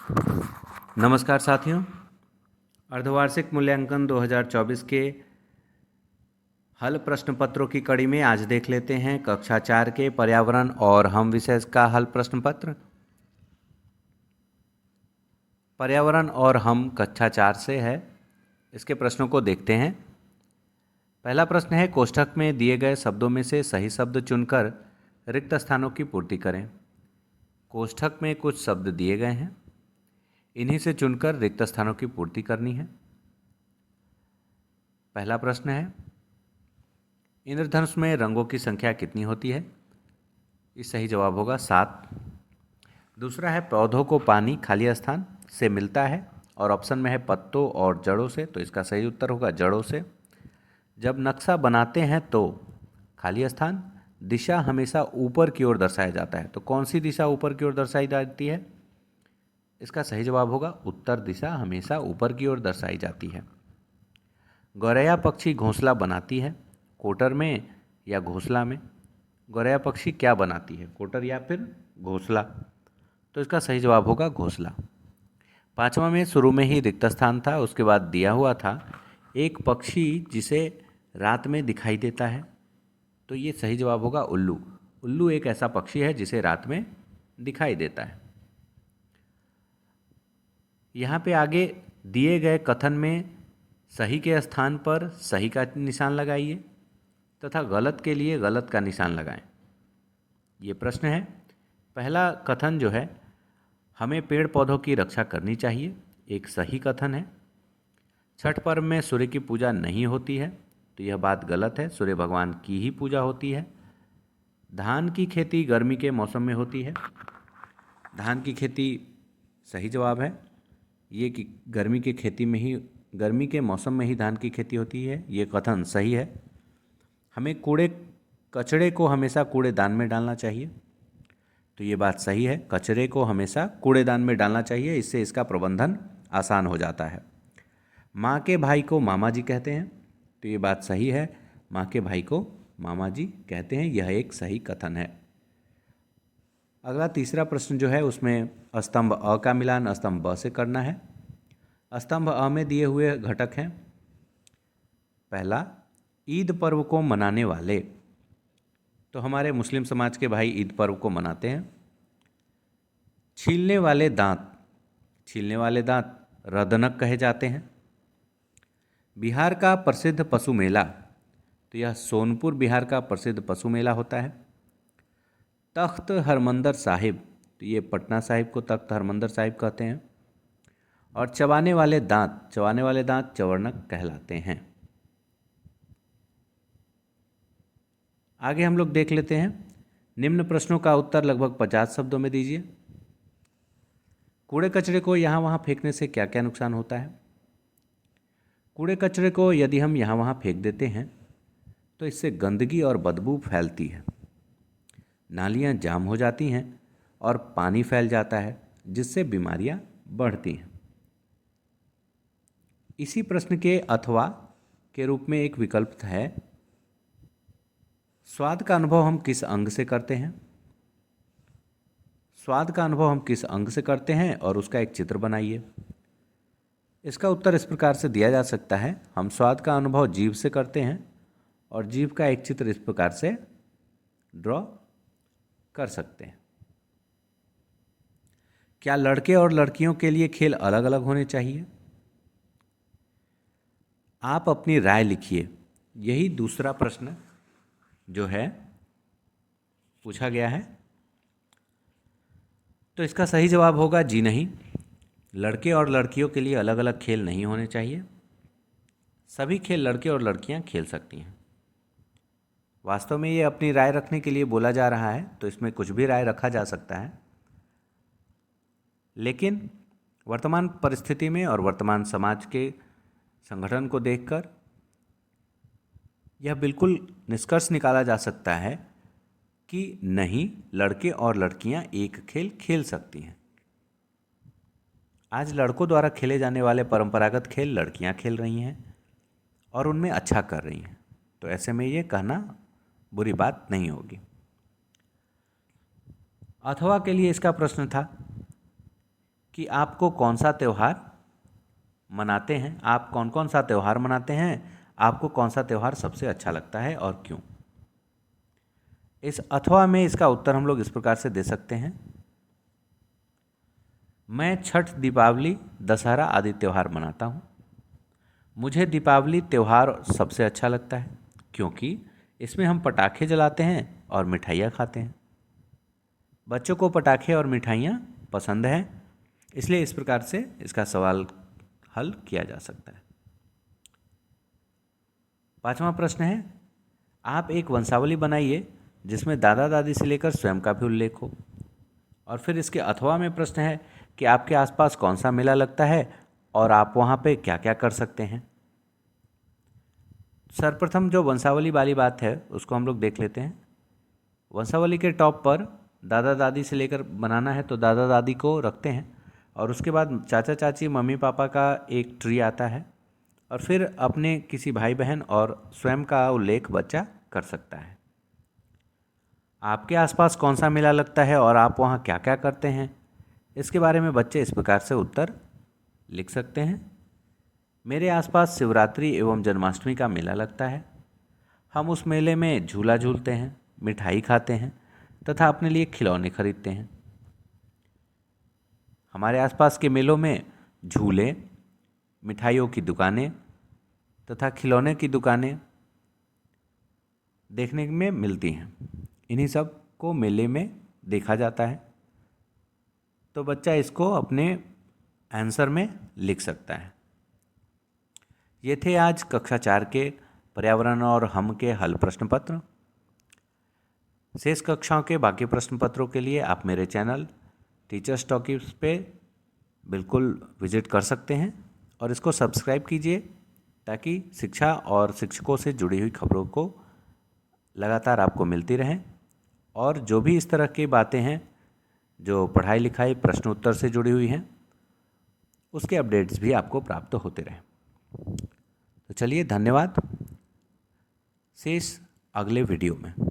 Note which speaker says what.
Speaker 1: नमस्कार साथियों, अर्धवार्षिक मूल्यांकन 2024 के हल प्रश्न पत्रों की कड़ी में आज देख लेते हैं कक्षा 4 के पर्यावरण और हम विषय का हल प्रश्न पत्र। पर्यावरण और हम कक्षा 4 से है। इसके प्रश्नों को देखते हैं। पहला प्रश्न है, कोष्ठक में दिए गए शब्दों में से सही शब्द चुनकर रिक्त स्थानों की पूर्ति करें। कोष्ठक में कुछ शब्द दिए गए हैं, इन्हीं से चुनकर रिक्त स्थानों की पूर्ति करनी है। पहला प्रश्न है, इंद्रधनुष में रंगों की संख्या कितनी होती है? इस सही जवाब होगा 7। दूसरा है, पौधों को पानी खाली स्थान से मिलता है और ऑप्शन में है पत्तों और जड़ों से, तो इसका सही उत्तर होगा जड़ों से। जब नक्शा बनाते हैं तो खाली स्थान दिशा हमेशा ऊपर की ओर दर्शाया जाता है, तो कौन सी दिशा ऊपर की ओर दर्शाई जाती है? इसका सही जवाब होगा उत्तर दिशा हमेशा ऊपर की ओर दर्शाई जाती है। गौरैया पक्षी घोंसला बनाती है, कोटर में या घोंसला में? गौरैया पक्षी क्या बनाती है, कोटर या फिर घोंसला? तो इसका सही जवाब होगा घोंसला। पांचवा में शुरू में ही रिक्त स्थान था, उसके बाद दिया हुआ था एक पक्षी जिसे रात में दिखाई देता है, तो ये सही जवाब होगा उल्लू। उल्लू एक ऐसा पक्षी है जिसे रात में दिखाई देता है। यहाँ पे आगे दिए गए कथन में सही के स्थान पर सही का निशान लगाइए तथा गलत के लिए गलत का निशान लगाएं। ये प्रश्न है। पहला कथन जो है, हमें पेड़ पौधों की रक्षा करनी चाहिए, एक सही कथन है। छठ पर्व में सूर्य की पूजा नहीं होती है, तो यह बात गलत है, सूर्य भगवान की ही पूजा होती है। धान की खेती गर्मी के मौसम में होती है, धान की खेती सही जवाब है। ये कि गर्मी के मौसम में ही धान की खेती होती है, ये कथन सही है। हमें कचड़े को हमेशा कूड़ेदान में डालना चाहिए, तो ये बात सही है, कचरे को हमेशा कूड़ेदान में डालना चाहिए, इससे इसका प्रबंधन आसान हो जाता है। माँ के भाई को मामा जी कहते हैं, तो ये बात सही है, माँ के भाई को मामा जी कहते हैं, यह एक सही कथन है। अगला तीसरा प्रश्न जो है उसमें स्तंभ अ का मिलान स्तंभ ब से करना है। स्तंभ अ में दिए हुए घटक हैं, पहला ईद पर्व को मनाने वाले, तो हमारे मुस्लिम समाज के भाई ईद पर्व को मनाते हैं। छीलने वाले दांत रदनक कहे जाते हैं। बिहार का प्रसिद्ध पशु मेला, तो यह सोनपुर बिहार का प्रसिद्ध पशु मेला होता है। तख्त हरमंदर साहिब, तो ये पटना साहिब को तख्त हरमंदर साहिब कहते हैं। और चबाने वाले दांत चवर्णक कहलाते हैं। आगे हम लोग देख लेते हैं। निम्न प्रश्नों का उत्तर लगभग 50 शब्दों में दीजिए। कूड़े कचरे को यहाँ वहाँ फेंकने से क्या क्या नुकसान होता है? कूड़े कचरे को यदि हम यहाँ वहाँ फेंक देते हैं तो इससे गंदगी और बदबू फैलती है, नालियाँ जाम हो जाती हैं और पानी फैल जाता है, जिससे बीमारियाँ बढ़ती हैं। इसी प्रश्न के अथवा के रूप में एक विकल्प है, स्वाद का अनुभव हम किस अंग से करते हैं? स्वाद का अनुभव हम किस अंग से करते हैं और उसका एक चित्र बनाइए। इसका उत्तर इस प्रकार से दिया जा सकता है, हम स्वाद का अनुभव जीभ से करते हैं और जीभ का एक चित्र इस प्रकार से ड्रॉ कर सकते हैं। क्या लड़के और लड़कियों के लिए खेल अलग अलग होने चाहिए? आप अपनी राय लिखिए। यही दूसरा प्रश्न जो है पूछा गया है, तो इसका सही जवाब होगा जी नहीं, लड़के और लड़कियों के लिए अलग अलग खेल नहीं होने चाहिए, सभी खेल लड़के और लड़कियां खेल सकती हैं। वास्तव में ये अपनी राय रखने के लिए बोला जा रहा है, तो इसमें कुछ भी राय रखा जा सकता है, लेकिन वर्तमान परिस्थिति में और वर्तमान समाज के संगठन को देखकर यह बिल्कुल निष्कर्ष निकाला जा सकता है कि नहीं, लड़के और लड़कियां एक खेल खेल सकती हैं। आज लड़कों द्वारा खेले जाने वाले परंपरागत खेल लड़कियां खेल रही हैं और उनमें अच्छा कर रही हैं, तो ऐसे में ये कहना बुरी बात नहीं होगी। अथवा के लिए इसका प्रश्न था, कि आपको कौन सा त्यौहार मनाते हैं, आप कौन कौन सा त्यौहार मनाते हैं, आपको कौन सा त्यौहार सबसे अच्छा लगता है और क्यों। इस अथवा में इसका उत्तर हम लोग इस प्रकार से दे सकते हैं। मैं छठ, दीपावली, दशहरा आदि त्यौहार मनाता हूँ। मुझे दीपावली त्यौहार सबसे अच्छा लगता है क्योंकि इसमें हम पटाखे जलाते हैं और मिठाइयाँ खाते हैं। बच्चों को पटाखे और मिठाइयाँ पसंद हैं, इसलिए इस प्रकार से इसका सवाल हल किया जा सकता है। 5वां प्रश्न है, आप एक वंशावली बनाइए जिसमें दादा दादी से लेकर स्वयं का भी उल्लेख हो। और फिर इसके अथवा में प्रश्न है कि आपके आसपास कौन सा मेला लगता है और आप वहाँ पे क्या क्या कर सकते हैं। सर्वप्रथम जो वंशावली वाली बात है उसको हम लोग देख लेते हैं। वंशावली के टॉप पर दादा दादी से लेकर बनाना है तो दादा दादी को रखते हैं और उसके बाद चाचा चाची, मम्मी पापा का एक ट्री आता है और फिर अपने किसी भाई बहन और स्वयं का उल्लेख बच्चा कर सकता है। आपके आसपास कौन सा मेला लगता है और आप वहाँ क्या क्या करते हैं, इसके बारे में बच्चे इस प्रकार से उत्तर लिख सकते हैं। मेरे आसपास शिवरात्रि एवं जन्माष्टमी का मेला लगता है। हम उस मेले में झूला झूलते हैं, मिठाई खाते हैं तथा अपने लिए खिलौने खरीदते हैं। हमारे आसपास के मेलों में झूले, मिठाइयों की दुकानें तथा खिलौने की दुकानें देखने में मिलती हैं। इन्हीं सब को मेले में देखा जाता है। तो बच्चा इसको अपने आंसर में लिख सकता है। ये थे आज कक्षा 4 के पर्यावरण और हम के हल प्रश्न पत्र। शेष कक्षाओं के बाकी प्रश्न पत्रों के लिए आप मेरे चैनल टीचर्स टॉकीज पे बिल्कुल विजिट कर सकते हैं और इसको सब्सक्राइब कीजिए ताकि शिक्षा और शिक्षकों से जुड़ी हुई खबरों को लगातार आपको मिलती रहें और जो भी इस तरह की बातें हैं जो पढ़ाई लिखाई प्रश्न उत्तर से जुड़ी हुई हैं उसके अपडेट्स भी आपको प्राप्त होते रहें। तो चलिए, धन्यवाद। शेष अगले वीडियो में।